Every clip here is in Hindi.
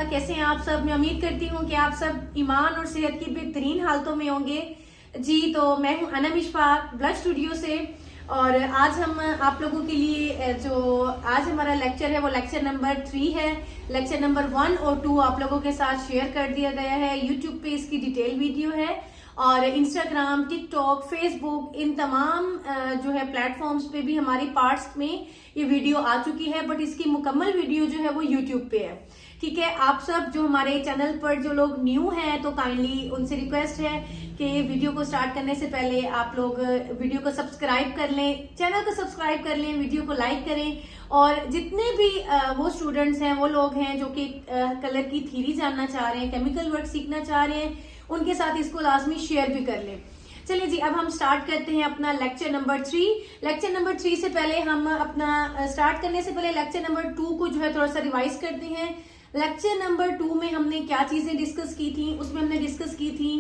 कैसे हैं आप सब। मैं उम्मीद करती हूँ कि आप सब ईमान और सेहत की बेहतरीन हालतों में होंगे। जी तो मैं हूँ अनम इशफाक ब्लड स्टूडियो से, और आज हम आप लोगों के लिए जो आज हमारा लेक्चर है वो लेक्चर नंबर 3 है। लेक्चर नंबर 1 और 2 आप लोगों के साथ शेयर कर दिया गया है। यूट्यूब पे इसकी डिटेल वीडियो है और इंस्टाग्राम, टिकटॉक, फेसबुक, इन तमाम जो है प्लेटफॉर्म्स पे भी हमारी पार्ट्स में ये वीडियो आ चुकी है, बट इसकी मुकम्मल वीडियो जो है वो यूट्यूब पे है। ठीक है, आप सब जो हमारे चैनल पर जो लोग न्यू हैं तो काइंडली उनसे रिक्वेस्ट है कि वीडियो को स्टार्ट करने से पहले आप लोग वीडियो को सब्सक्राइब कर लें, चैनल को सब्सक्राइब कर लें, वीडियो को लाइक करें। और जितने भी वो स्टूडेंट्स हैं, वो लोग हैं जो कि कलर की थ्योरी जानना चाह रहे हैं, केमिकल वर्क सीखना चाह रहे हैं, उनके साथ इसको लाजमी शेयर भी कर लें। चलिए जी, अब हम स्टार्ट करते हैं अपना लेक्चर नंबर 3। लेक्चर नंबर 3 से पहले हम अपना स्टार्ट करने से पहले लेक्चर नंबर 2 को जो है थोड़ा सा रिवाइज करते हैं। लेक्चर नंबर 2 में हमने क्या चीजें डिस्कस की थी, उसमें हमने डिस्कस की थी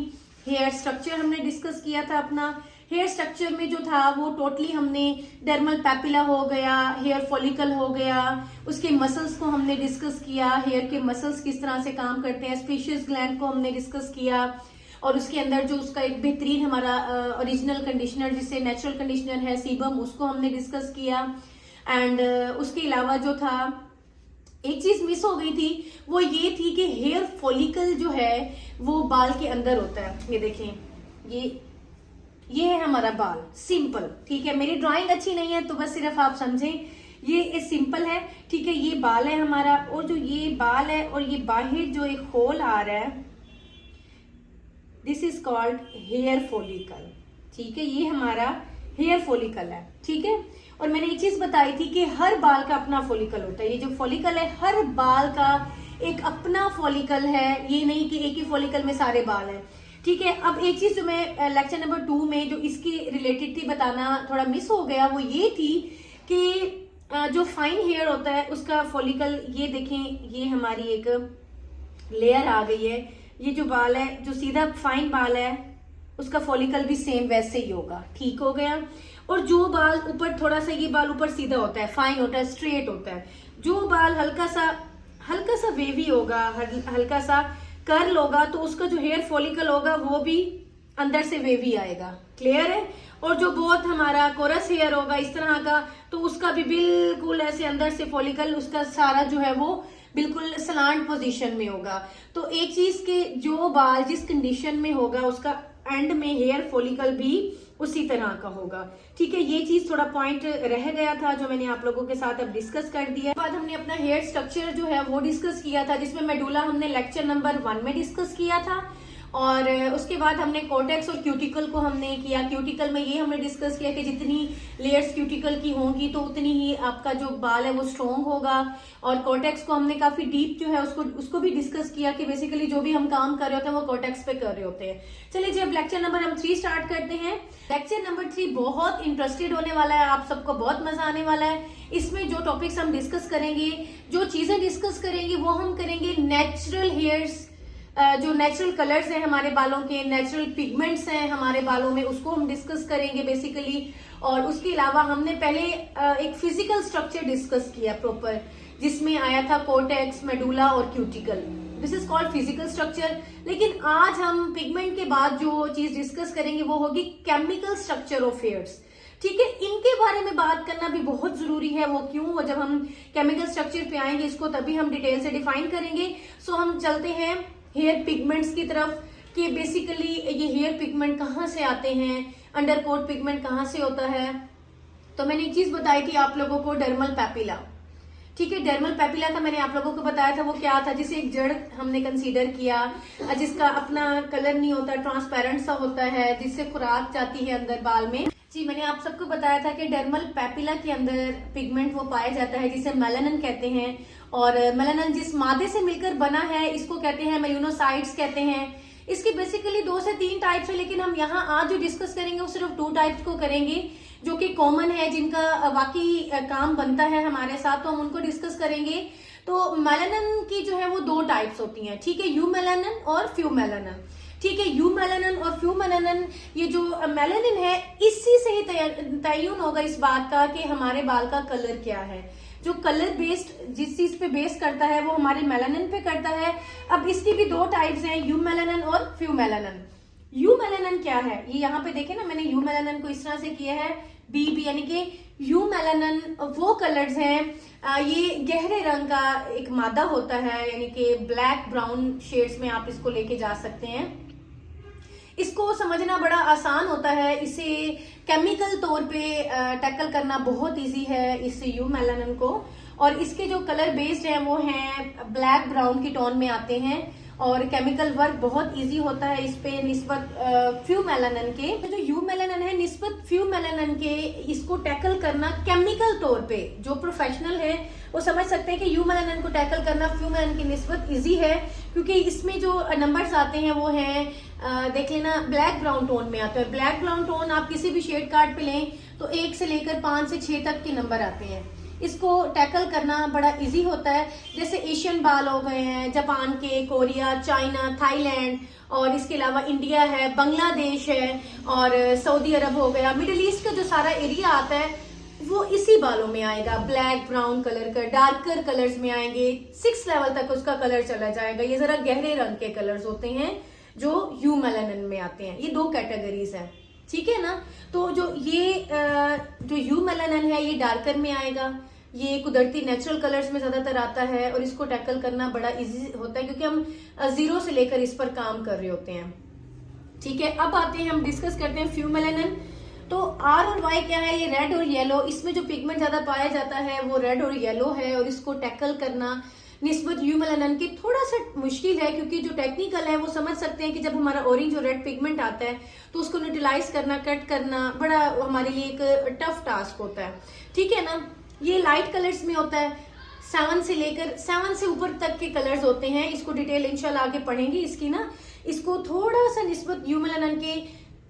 हेयर स्ट्रक्चर। हमने डिस्कस किया था अपना हेयर स्ट्रक्चर में जो था वो टोटली हमने डर्मल पैपिला हो गया, हेयर फॉलिकल हो गया, उसके मसल्स को हमने डिस्कस किया, हेयर के मसल्स किस तरह से काम करते हैं, स्पेशियस ग्लैंड को हमने डिस्कस किया, और उसके अंदर जो उसका एक बेहतरीन हमारा ओरिजिनल कंडीशनर जिससे नेचुरल कंडीशनर है सीबम, उसको हमने डिस्कस किया। एंड उसके अलावा जो था एक चीज मिस हो गई थी, वो ये थी कि हेयर फॉलिकल जो है वो बाल के अंदर होता है। ये देखें, ये है हमारा बाल, सिंपल। ठीक है, मेरी ड्राइंग अच्छी नहीं है तो बस सिर्फ आप समझें ये सिंपल है। ठीक है, ये बाल है हमारा, और जो ये बाल है और ये बाहर जो एक होल आ रहा है, this is called hair follicle. ठीक है, ये हमारा हेयर फॉलिकल है। ठीक है, और मैंने एक चीज बताई थी कि हर बाल का अपना फॉलिकल होता है। ये जो फॉलिकल है, हर बाल का एक अपना फॉलिकल है, ये नहीं कि एक ही फॉलिकल में सारे बाल हैं। ठीक है, अब एक चीज जो मैं लेक्चर नंबर 2 में जो इसकी रिलेटेड थी बताना थोड़ा मिस हो गया, वो ये थी कि जो फाइन हेयर होता है उसका फॉलिकल, ये देखें, ये हमारी एक लेयर आ गई है। ये जो बाल है, जो सीधा फाइन बाल है, उसका फॉलिकल भी सेम वैसे ही होगा। ठीक हो गया। और जो बाल ऊपर थोड़ा सा, ये बाल ऊपर सीधा होता है, फाइन होता है, स्ट्रेट होता है। जो बाल हल्का सा वेवी होगा, हल्का सा कर्ल होगा, तो उसका जो हेयर फॉलिकल होगा वो भी अंदर से वेवी आएगा। क्लियर है। और जो बहुत हमारा कोरस हेयर होगा इस तरह का, तो उसका भी बिल्कुल ऐसे अंदर से फॉलिकल, उसका सारा जो है वो बिल्कुल सलांट पोजीशन में होगा। तो एक चीज के जो बाल जिस कंडीशन में होगा, उसका एंड में हेयर फॉलिकल भी उसी तरह का होगा। ठीक है, ये चीज थोड़ा पॉइंट रह गया था जो मैंने आप लोगों के साथ अब डिस्कस कर दिया। बाद हमने अपना हेयर स्ट्रक्चर जो है वो डिस्कस किया था, जिसमें मेडुला हमने लेक्चर नंबर 1 में डिस्कस किया था, और उसके बाद हमने कोर्टेक्स और क्यूटिकल को हमने किया। क्यूटिकल में ये हमने डिस्कस किया कि जितनी लेयर्स क्यूटिकल की होंगी तो उतनी ही आपका जो बाल है वो स्ट्रॉन्ग होगा। और कोर्टेक्स को हमने काफी डीप जो है उसको भी डिस्कस किया कि बेसिकली जो भी हम काम कर रहे होते हैं वो कोर्टेक्स पे कर रहे होते हैं। चलिए जी, अब लेक्चर नंबर हम 3 स्टार्ट करते हैं। लेक्चर नंबर 3 बहुत इंटरेस्टेड होने वाला है, आप सबको बहुत मजा आने वाला है। इसमें जो टॉपिक्स हम डिस्कस करेंगे, जो चीजें डिस्कस करेंगे, वो हम करेंगे नेचुरल हेयर्स, जो नेचुरल कलर्स हैं हमारे बालों के, नेचुरल पिगमेंट्स हैं हमारे बालों में, उसको हम डिस्कस करेंगे बेसिकली। और उसके अलावा हमने पहले एक फिजिकल स्ट्रक्चर डिस्कस किया प्रॉपर, जिसमें आया था कोर्टेक्स, मेडुला और cuticle. This is called physical structure. लेकिन आज हम पिगमेंट के बाद जो चीज डिस्कस करेंगे वो होगी केमिकल स्ट्रक्चर ऑफ हेयर्स। ठीक है, इनके बारे में बात करना भी बहुत जरूरी है। वो क्यों, जब हम केमिकल स्ट्रक्चर पे आएंगे इसको तभी हम डिटेल से डिफाइन करेंगे। सो हम चलते हैं हेयर पिगमेंट्स की तरफ कि बेसिकली ये हेयर पिगमेंट कहाँ से आते हैं, अंडरकोट पिगमेंट कहाँ से होता है। तो मैंने एक चीज बताई थी आप लोगों को, डर्मल पैपिला। ठीक है, डर्मल पैपिला का मैंने आप लोगों को बताया था वो क्या था, जिसे एक जड़ हमने कंसीडर किया, जिसका अपना कलर नहीं होता, ट्रांसपेरेंट सा होता है, जिससे खुराक जाती है अंदर बाल में। जी, मैंने आप सबको बताया था कि डर्मल पैपिला के अंदर पिगमेंट वो पाया जाता है जिसे मेलानिन कहते हैं। और मेलानिन जिस मादे से मिलकर बना है इसको कहते हैं मेलानोसाइट्स कहते हैं। इसकी बेसिकली 2 से 3 टाइप्स है, लेकिन हम यहाँ आज जो डिस्कस करेंगे वो सिर्फ 2 टाइप्स को करेंगे जो कि कॉमन है, जिनका वाकई काम बनता है हमारे साथ, तो हम उनको डिस्कस करेंगे। तो मेलानिन की जो है वो 2 टाइप्स होती हैं। ठीक है, यू मेलानिन और फ्यू मेलानिन। ठीक है, यू मेलानिन और फ्यू मेलानिन, ये जो मेलानिन है इसी से ही तयन होगा इस बात का कि हमारे बाल का कलर क्या है। जो कलर बेस्ड जिस चीज पे बेस करता है वो हमारे मेलानिन पे करता है। अब इसकी भी दो टाइप्स हैं, यू मेलानिन और फ्यू मेलानिन। यू मेलानिन क्या है, ये यहाँ पे देखे ना मैंने यू मेलानिन को इस तरह से किया है बी यानी कि यू मेलानिन वो कलर्स हैं, ये गहरे रंग का एक मादा होता है, यानी कि ब्लैक ब्राउन शेड्स में आप इसको लेके जा सकते हैं। इसको समझना बड़ा आसान होता है, इसे केमिकल तौर पे टैकल करना बहुत इजी है इस यू मेलानिन को। और इसके जो कलर बेस्ड हैं वो हैं ब्लैक ब्राउन की टोन में आते हैं और केमिकल वर्क बहुत इजी होता है इस पे निस्बत फ्यू मेलानिन के। तो जो यू मेलानिन है निस्बत फ्यू मेलानिन के, इसको टैकल करना केमिकल तौर पे जो प्रोफेशनल है वो समझ सकते हैं कि यू मेलानिन को टैकल करना फ्यू मेलानिन की निस्बत इजी है, क्योंकि इसमें जो नंबर्स आते हैं वो हैं देख लेना ब्लैक ब्राउन टोन में आता है। ब्लैक ब्राउन टोन आप किसी भी शेड कार्ड पे लें तो 1 से लेकर 5 से 6 तक के नंबर आते हैं। इसको टैकल करना बड़ा इजी होता है। जैसे एशियन बाल हो गए हैं, जापान के, कोरिया, चाइना, थाईलैंड और इसके अलावा इंडिया है, बांग्लादेश है और सऊदी अरब हो गया, मिडिल ईस्ट का जो सारा एरिया आता है वो इसी बालों में आएगा। ब्लैक ब्राउन कलर का डार्कर कलर्स में आएंगे, 6 लेवल तक उसका कलर चला जाएगा। ये जरा गहरे रंग के कलर्स होते हैं जो यू मेलानिन में आते हैं। ये 2 कैटेगरीज हैं, ठीक है ना। तो जो यू मेलानिन है ये डार्कर में आएगा, ये कुदरती नेचुरल कलर्स में ज्यादातर आता है और इसको टैकल करना बड़ा इजी होता है क्योंकि हम 0 से लेकर इस पर काम कर रहे होते हैं, ठीक है। अब आते हैं, हम डिस्कस करते हैं फ्यू मेलानिन। तो आर और वाई क्या है, ये रेड और येलो, इसमें जो पिगमेंट ज्यादा पाया जाता है वो रेड और येलो है और इसको टैकल करना निस्बत यू मेलानिन की थोड़ा सा मुश्किल है, क्योंकि जो टेक्निकल है वो समझ सकते हैं कि जब हमारा ऑरेंज और रेड पिगमेंट आता है तो उसको न्यूट्रलाइज करना, कट करना बड़ा हमारे लिए एक टफ टास्क होता है, ठीक है ना। ये लाइट कलर्स में होता है, 7 से ऊपर तक के कलर्स होते हैं। इसको डिटेल इंशाल्लाह आगे पढ़ेंगे इसकी ना। इसको थोड़ा सा निस्बत यू मेलानिन के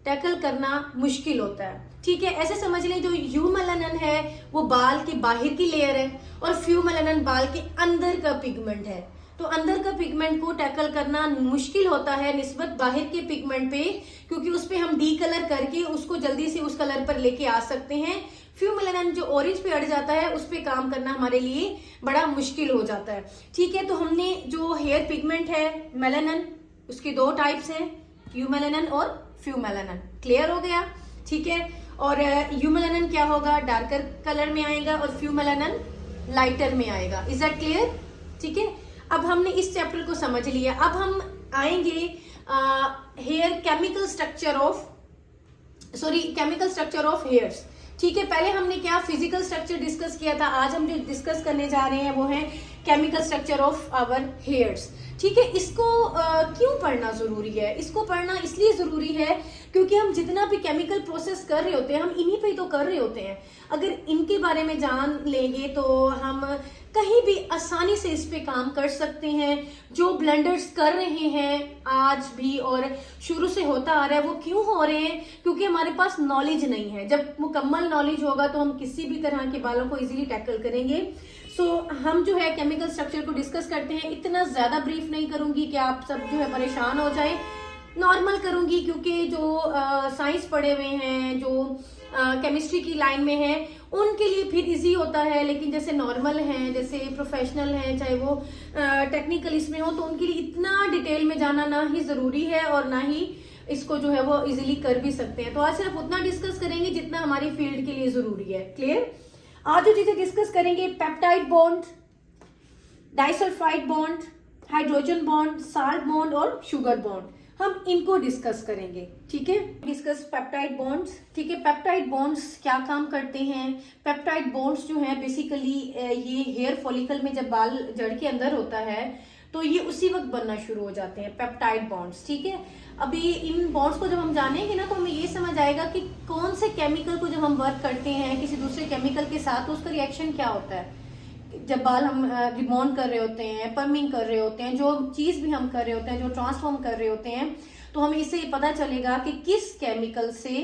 टैकल करना मुश्किल होता है, ठीक है। ऐसे समझ लें जो यू मेलानिन है वो बाल के बाहर की लेयर है और फ्यू मेलानिन बाल के अंदर का पिगमेंट है। तो अंदर का पिगमेंट को टैकल करना मुश्किल होता है निस्बत बाहर के पिगमेंट पे, क्योंकि उस पे हम डी कलर करके उसको जल्दी से उस कलर पर लेके आ सकते हैं। फ्यू मेलानिन जो ऑरेंज पे अड़ जाता है उस पे काम करना हमारे लिए बड़ा मुश्किल हो जाता है, ठीक है। तो हमने जो हेयर पिगमेंट है मेलानिन, उसकी 2 टाइप्स हैं, यू मेलानिन और फ्यू मेलानिन। क्लियर हो गया, ठीक है। और यू मेलानिन क्या होगा, डार्कर कलर में आएगा और फ्यू मेलानिन लाइटर में आएगा। इज दैट क्लियर, ठीक है। अब हमने इस चैप्टर को समझ लिया। अब हम आएंगे hair chemical structure of hairs, ठीक है। पहले हमने क्या फिजिकल स्ट्रक्चर डिस्कस किया था, आज हम जो डिस्कस करने जा रहे हैं वो है chemical structure of our hairs, ठीक है। इसको क्यों पढ़ना जरूरी है, इसको पढ़ना इसलिए जरूरी है क्योंकि हम जितना भी केमिकल प्रोसेस कर रहे होते हैं हम इन्हीं पे ही तो कर रहे होते हैं। अगर इनके बारे में जान लेंगे तो हम कहीं भी आसानी से इस पे काम कर सकते हैं। जो ब्लेंडर्स कर रहे हैं आज भी और शुरू से होता आ रहा है वो क्यों हो रहे हैं, क्योंकि हमारे पास नॉलेज नहीं है। जब मुकम्मल नॉलेज होगा तो हम किसी भी तरह के बालों को इजीली टैकल करेंगे। सो हम जो है केमिकल स्ट्रक्चर को डिस्कस करते हैं। इतना ज्यादा ब्रीफ नहीं करूंगी कि आप सब जो है परेशान हो जाए, नॉर्मल करूंगी, क्योंकि जो साइंस पढ़े हुए हैं, जो केमिस्ट्री की लाइन में है उनके लिए फिर इजी होता है, लेकिन जैसे नॉर्मल हैं, जैसे प्रोफेशनल हैं, चाहे वो टेक्निकल इसमें हो, तो उनके लिए इतना डिटेल में जाना ना ही जरूरी है और ना ही इसको जो है वो इजीली कर भी सकते हैं। तो आज सिर्फ उतना डिस्कस करेंगे जितना हमारी फील्ड के लिए जरूरी है। क्लियर। आज जो चीजें डिस्कस करेंगे, peptide bond, disulphide bond, hydrogen bond, salt bond और शुगर बॉन्ड, हम इनको डिस्कस करेंगे, ठीक है। डिस्कस पेप्टाइड बॉन्ड्स, ठीक है। पेप्टाइड बॉन्ड्स क्या काम करते हैं। पेप्टाइड बॉन्ड्स जो है बेसिकली ये हेयर फॉलिकल में जब बाल जड़ के अंदर होता है तो ये उसी वक्त बनना शुरू हो जाते हैं पेप्टाइड बॉन्ड्स, ठीक है। अभी इन बॉन्ड्स को जब हम जानेंगे ना तो हमें ये समझ आएगा कि कौन से केमिकल को जब हम वर्क करते हैं किसी दूसरे केमिकल के साथ तो उसका रिएक्शन क्या होता है। जब बाल हम रिबॉन्ड कर रहे होते हैं, पर्मिंग कर रहे होते हैं, जो चीज भी हम कर रहे होते हैं, जो ट्रांसफॉर्म कर रहे होते हैं, तो हमें इससे पता चलेगा कि किस केमिकल से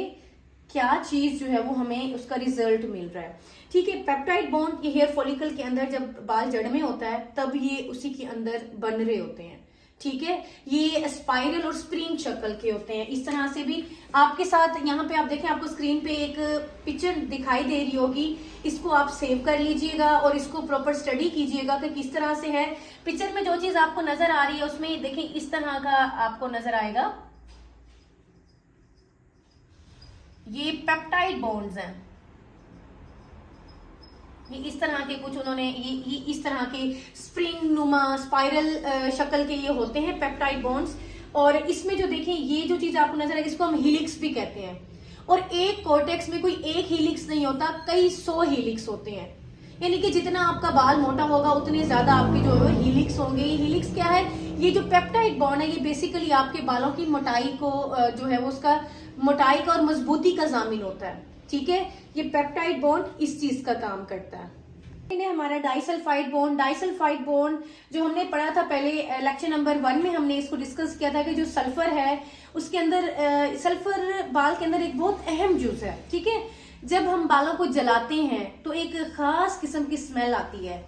क्या चीज जो है वो हमें उसका रिजल्ट मिल रहा है, ठीक है। पेप्टाइड बॉन्ड ये हेयर फॉलिकल के अंदर जब बाल जड़ में होता है तब ये उसी के अंदर बन रहे होते हैं, ठीक है। ये स्पाइरल और स्प्रिंग शक्ल के होते हैं। इस तरह से भी आपके साथ यहाँ पे आप देखें, आपको स्क्रीन पे एक पिक्चर दिखाई दे रही होगी, इसको आप सेव कर लीजिएगा और इसको प्रॉपर स्टडी कीजिएगा कि किस तरह से है। पिक्चर में जो चीज आपको नजर आ रही है उसमें देखें इस तरह का आपको नजर आएगा, ये पेप्टाइड बॉन्ड्स हैं। ये इस तरह के कुछ उन्होंने ये इस तरह के स्प्रिंग नुमा स्पाइरल शक्ल के ये होते हैं पेप्टाइड बॉन्ड्स। और इसमें जो देखें ये जो चीज आपको नजर आएगी इसको हम हीलिक्स भी कहते हैं। और एक कॉर्टेक्स में कोई एक हीलिक्स नहीं होता, कई 100 हीलिक्स होते हैं। यानी कि जितना आपका बाल मोटा होगा उतने ज्यादा आपके जो है हीलिक्स होंगे। ये हीलिक्स क्या है? ये जो पेप्टाइड बॉन्ड है ये बेसिकली आपके बालों की मोटाई को जो है वो उसका मोटाई का और मजबूती का जामिन होता है। ठीक है, ये पेप्टाइड बॉन्ड इस चीज का काम करता है। हमारा डाइसल्फाइड बॉन्ड जो हमने पढ़ा था पहले लेक्चर नंबर 1 में, हमने इसको डिस्कस किया था कि जो सल्फर है उसके अंदर सल्फर बाल के अंदर एक बहुत अहम जुज है। ठीक है, जब हम बालों को जलाते हैं तो एक खास किस्म की स्मेल आती है,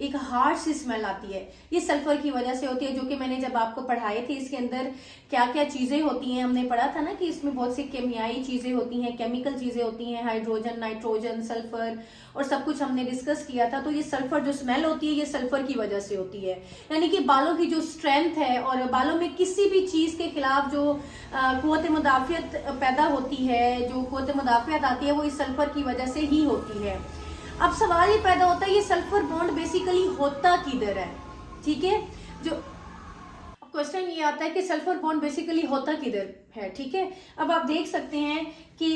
एक हार्ड सी स्मेल आती है। ये सल्फर की वजह से होती है, जो कि मैंने जब आपको पढ़ाए थे इसके अंदर क्या क्या चीजें होती हैं हमने पढ़ा था ना कि इसमें बहुत सी केमियाई चीजें होती हैं, केमिकल चीजें होती हैं, हाइड्रोजन, नाइट्रोजन, सल्फर और सब कुछ हमने डिस्कस किया था। तो ये सल्फर जो स्मेल होती है ये सल्फर की वजह से होती है। यानी कि बालों की जो स्ट्रेंथ है और बालों में किसी भी चीज के खिलाफ जो कुव्वत मुदाफियत पैदा होती है, जो कुव्वत मुदाफियत आती है, वो इस सल्फर की वजह से ही होती है। अब सवाल ये पैदा होता है ये सल्फर बॉन्ड बेसिकली होता किधर है? ठीक है, जो क्वेश्चन ये आता है कि सल्फर बॉन्ड बेसिकली होता किधर है। ठीक है, अब आप देख सकते हैं कि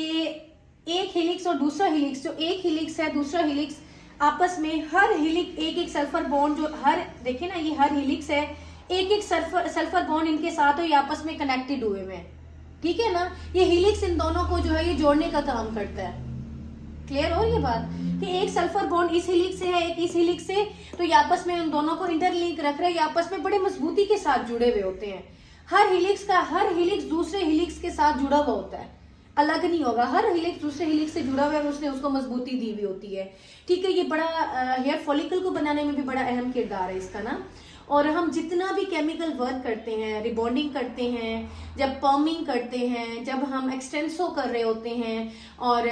एक हेलिक्स और दूसरा हेलिक्स, जो एक हेलिक्स है दूसरा हेलिक्स, आपस में हर हेलिक्स एक एक सल्फर बॉन्ड जो हर देखिए ना ये हर हेलिक्स है, एक एक सल्फर बॉन्ड इनके साथ हो, ये आपस में कनेक्टेड हुए हुए हैं। ठीक है ना, ये हेलिक्स इन दोनों को जो है ये जोड़ने का काम करता है। क्लियर हो ये बात कि एक सल्फर बॉन्ड इस हेलिक्स से है, एक इस हेलिक्स से, तो ये आपस में उन दोनों को इंटरलिंक रख रहे हैं, ये आपस में बड़े मजबूती के साथ जुड़े हुए होते हैं। हर हेलिक्स दूसरे हेलिक्स के साथ जुड़ा हुआ होता है, अलग नहीं होगा। हर हेलिक्स दूसरे हेलिक्स से जुड़ा हुआ है और उसने उसको मजबूती दी हुई होती है। ठीक है, ये बड़ा हेयर फॉलिकल को बनाने में भी बड़ा अहम किरदार है इसका ना। और हम जितना भी केमिकल वर्क करते हैं, रिबॉन्डिंग करते हैं, जब पर्मिंग करते हैं, जब हम एक्सटेंसो कर रहे होते हैं, और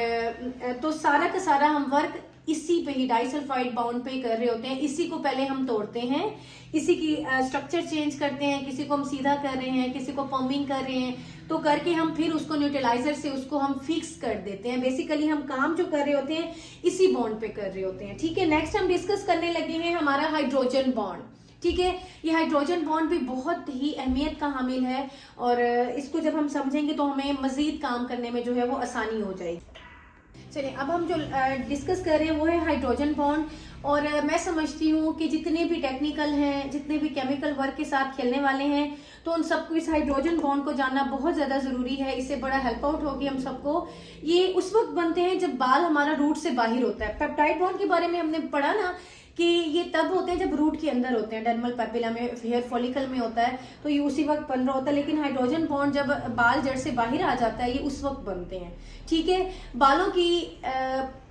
तो सारा का सारा हम वर्क इसी पे ही डाइसल्फाइड बॉन्ड पे कर रहे होते हैं। इसी को पहले हम तोड़ते हैं, इसी की स्ट्रक्चर चेंज करते हैं, किसी को हम सीधा कर रहे हैं, किसी को पर्मिंग कर रहे हैं, तो करके हम फिर उसको न्यूट्रलाइजर से उसको हम फिक्स कर देते हैं। बेसिकली हम काम जो कर रहे होते हैं इसी बॉन्ड पे कर रहे होते हैं। ठीक है, नेक्स्ट हम डिस्कस करने लगे हैं हमारा हाइड्रोजन बॉन्ड। ठीक है, ये हाइड्रोजन बॉन्ड भी बहुत ही अहमियत का हामिल है और इसको जब हम समझेंगे तो हमें मजीद काम करने में जो है वो आसानी हो जाएगी। चलिए, अब हम जो डिस्कस कर रहे हैं वो है हाइड्रोजन बॉन्ड। और मैं समझती हूँ कि जितने भी टेक्निकल हैं, जितने भी केमिकल वर्क के साथ खेलने वाले हैं, तो उन सबको इस हाइड्रोजन बॉन्ड को जानना बहुत ज्यादा जरूरी है। इससे बड़ा हेल्प आउट होगी हम सबको। ये उस वक्त बनते हैं जब बाल हमारा रूट से बाहर होता है। पेप्टाइड बॉन्ड के बारे में हमने पढ़ा ना कि ये तब होते हैं जब रूट के अंदर होते हैं, डर्मल पेपिला में, हेयर फॉलिकल में होता है, तो ये उसी वक्त बन रहा होता है। लेकिन हाइड्रोजन बॉन्ड जब बाल जड़ से बाहर आ जाता है ये उस वक्त बनते हैं। ठीक है, बालों की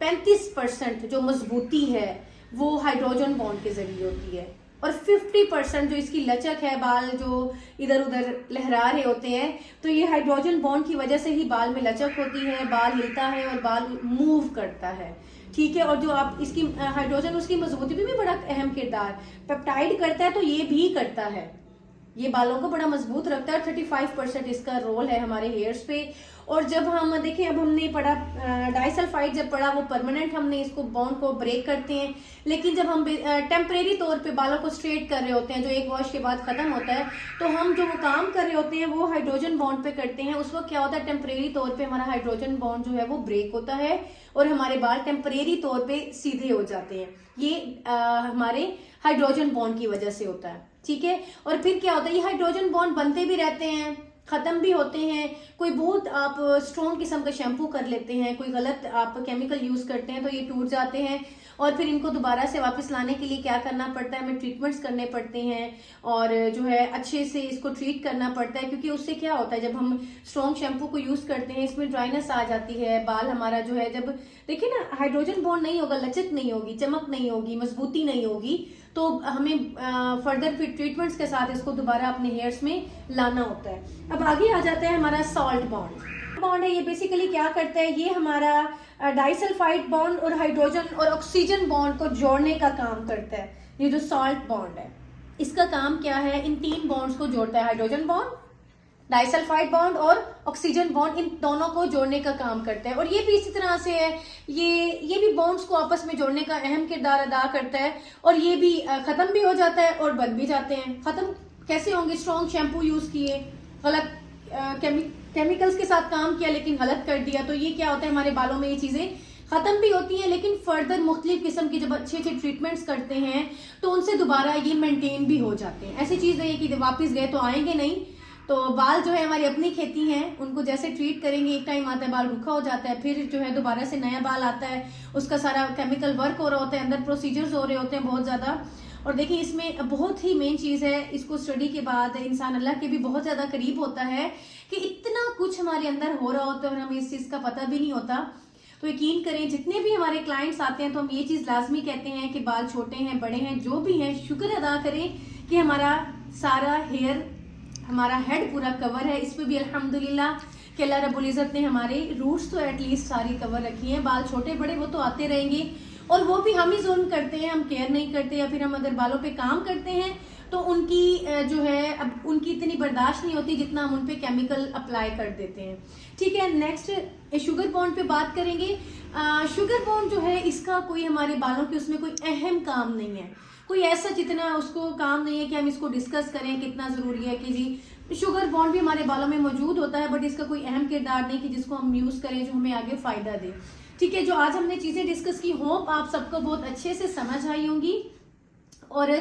35% जो मजबूती है वो हाइड्रोजन बॉन्ड के जरिए होती है और 50% जो इसकी लचक है, बाल जो इधर उधर लहरा रहे होते हैं, तो ये हाइड्रोजन बॉन्ड की वजह से ही बाल में लचक होती है, बाल हिलता है और बाल मूव करता है। ठीक है, और जो आप इसकी हाइड्रोजन उसकी मजबूती में भी बड़ा अहम किरदार पेप्टाइड करता है, तो ये भी करता है, ये बालों को बड़ा मजबूत रखता है। 35% इसका रोल है हमारे हेयर्स पे। और जब हम देखें, अब हमने पढ़ा डाइसल्फाइड, जब पढ़ा वो परमानेंट हमने इसको बॉन्ड को ब्रेक करते हैं। लेकिन जब हम टेम्परेरी तौर पे बालों को स्ट्रेट कर रहे होते हैं, जो एक वॉश के बाद खत्म होता है, तो हम जो वो काम कर रहे होते हैं वो हाइड्रोजन बॉन्ड पे करते हैं। उस वक्त क्या होता है, टेम्परेरी तौर पे हमारा हाइड्रोजन बॉन्ड जो है वो ब्रेक होता है और हमारे बाल टेम्परेरी तौर पे सीधे हो जाते हैं। ये हमारे हाइड्रोजन बॉन्ड की वजह से होता है। ठीक है, और फिर क्या होता है, ये हाइड्रोजन बॉन्ड बनते भी रहते हैं, खत्म भी होते हैं। कोई बहुत आप स्ट्रॉन्ग किस्म का शैम्पू कर लेते हैं, कोई गलत आप केमिकल यूज करते हैं तो ये टूट जाते हैं और फिर इनको दोबारा से वापस लाने के लिए क्या करना पड़ता है, हमें ट्रीटमेंट्स करने पड़ते हैं और जो है अच्छे से इसको ट्रीट करना पड़ता है। क्योंकि उससे क्या होता है, जब हम स्ट्रॉन्ग शैम्पू को यूज करते हैं इसमें ड्राइनेस आ जाती है, बाल हमारा जो है, जब देखिए ना हाइड्रोजन बॉन्ड नहीं होगा, लचक नहीं होगी, चमक नहीं होगी, मजबूती नहीं होगी, तो हमें फर्दर फिर ट्रीटमेंट्स के साथ इसको दोबारा अपने हेयर्स में लाना होता है। अब आगे आ जाता है हमारा सॉल्ट बॉन्ड है। ये बेसिकली क्या करता है, ये हमारा डाइसल्फाइड बॉन्ड और हाइड्रोजन और ऑक्सीजन बॉन्ड को जोड़ने का काम करता है। ये जो सॉल्ट बॉन्ड है इसका काम क्या है, इन 3 बॉन्ड्स को जोड़ता है, हाइड्रोजन बॉन्ड, डाइसल्फाइड बॉन्ड और ऑक्सीजन बॉन्ड, इन दोनों को जोड़ने का काम करता है। और ये भी इसी तरह से है, ये भी बॉन्ड्स को आपस में जोड़ने का अहम किरदार अदा करता है। और ये भी खत्म भी हो जाता है और बन भी जाते हैं। खत्म कैसे होंगे, स्ट्रॉन्ग शैम्पू यूज किए, गलत केमिकल्स के साथ काम किया लेकिन गलत कर दिया, तो ये क्या होता है, हमारे बालों में ये चीजें खत्म भी होती हैं। लेकिन फर्दर मुख्तलिफ किस्म की जब अच्छे अच्छे ट्रीटमेंट्स करते हैं तो उनसे दोबारा ये मेंटेन भी हो जाते हैं। ऐसी चीज नहीं है कि वापस गए तो आएंगे नहीं। तो बाल जो है हमारी अपनी खेती है, उनको जैसे ट्रीट करेंगे, एक टाइम आता है बाल रूखा हो जाता है, फिर जो है दोबारा से नया बाल आता है, उसका सारा केमिकल वर्क हो रहा होता है, अंदर प्रोसीजर्स हो रहे होते हैं बहुत ज्यादा। और देखिए इसमें बहुत ही मेन चीज है, इसको स्टडी के बाद इंसान अल्लाह के भी बहुत ज्यादा करीब होता है कि इतना कुछ हमारे अंदर हो रहा होता है और हमें इस चीज का पता भी नहीं होता। तो यकीन करें, जितने भी हमारे क्लाइंट्स आते हैं तो हम ये चीज लाजमी कहते हैं कि बाल छोटे हैं बड़े हैं जो भी हैं, शुक्र अदा करें कि हमारा सारा हेयर, हमारा हेड पूरा कवर है। इस पे भी अल्हम्दुलिल्लाह कि अल्लाह रब्बुल इज़्ज़त ने हमारे रूट्स तो एटलीस्ट सारी कवर रखी हैं। बाल छोटे बड़े वो तो आते रहेंगे और वो भी हम ही जुल्म करते हैं, हम केयर नहीं करते, या फिर हम अगर बालों पे काम करते हैं तो उनकी जो है अब उनकी इतनी बर्दाश्त नहीं होती जितना हम उन पे केमिकल अप्लाई कर देते हैं। ठीक है, नेक्स्ट शुगर बॉन्ड पे बात करेंगे। शुगर बॉन्ड जो है इसका कोई हमारे बालों के उसमें कोई अहम काम नहीं है, कोई ऐसा जितना उसको काम नहीं है कि हम इसको डिस्कस करें कितना जरूरी है कि जी शुगर बॉन्ड भी हमारे बालों में मौजूद होता है, बट इसका कोई अहम किरदार नहीं कि जिसको हम यूज करें जो हमें आगे फायदा दे। ठीक है, जो आज हमने चीजें डिस्कस की, होप आप सबको बहुत अच्छे से समझ आई होंगी। और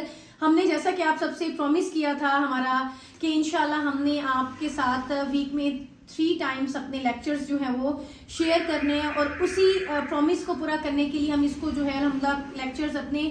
हमने जैसा कि आप सबसे प्रॉमिस किया था हमारा कि इंशाल्लाह हमने आपके साथ वीक में 3 टाइम्स अपने लेक्चर्स जो है वो शेयर करने हैं, और उसी प्रॉमिस को पूरा करने के लिए हम इसको जो है अल्हम्दुलिल्लाह लेक्चर्स अपने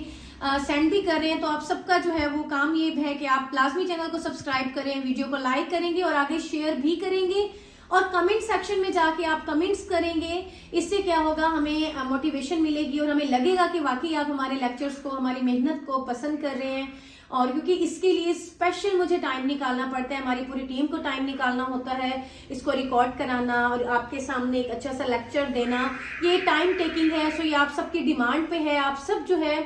सेंड भी कर रहे हैं। तो आप सबका जो है वो काम ये है कि आप लाजमी चैनल को सब्सक्राइब करें, वीडियो को लाइक करेंगे और आगे शेयर भी करेंगे, और कमेंट सेक्शन में जाके आप कमेंट्स करेंगे। इससे क्या होगा, हमें मोटिवेशन मिलेगी और हमें लगेगा कि वाकई आप हमारे लेक्चर्स को, हमारी मेहनत को पसंद कर रहे हैं। और क्योंकि इसके लिए स्पेशल मुझे टाइम निकालना पड़ता है, हमारी पूरी टीम को टाइम निकालना होता है, इसको रिकॉर्ड कराना और आपके सामने एक अच्छा सा लेक्चर देना, ये टाइम टेकिंग है। सो ये आप सबकी डिमांड पे है, आप सब जो है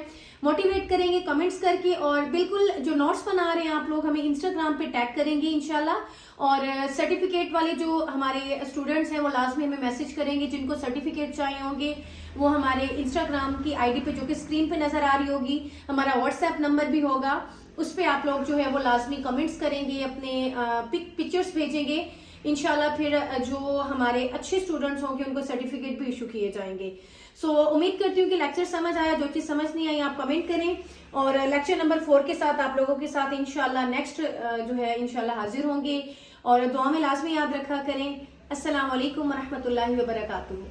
मोटिवेट करेंगे कमेंट्स करके, और बिल्कुल जो नोट्स बना रहे हैं आप लोग हमें इंस्टाग्राम पे टैग करेंगे इंशाल्लाह। और सर्टिफिकेट वाले जो हमारे स्टूडेंट्स हैं वो लाजमी हमें मैसेज करेंगे, जिनको सर्टिफिकेट चाहिए होंगे वो हमारे इंस्टाग्राम की आईडी पे जो कि स्क्रीन पे नजर आ रही होगी, हमारा व्हाट्सएप नंबर भी होगा, उस पर आप लोग जो है वो लाजमी कमेंट्स करेंगे, अपने पिक्चर्स भेजेंगे इंशाल्लाह। फिर जो हमारे अच्छे स्टूडेंट्स होंगे उनको सर्टिफिकेट भी इशू किए जाएंगे। सो उम्मीद करती हूँ कि लेक्चर समझ आया, जो चीज समझ नहीं आई आप कमेंट करें। और लेक्चर नंबर 4 के साथ आप लोगों के साथ इंशाल्लाह नेक्स्ट जो है इंशाल्लाह हाजिर होंगे, और दुआ में लाजमी याद रखा करें। अस्सलाम वालेकुम व रहमतुल्लाहि व बरकातुहू।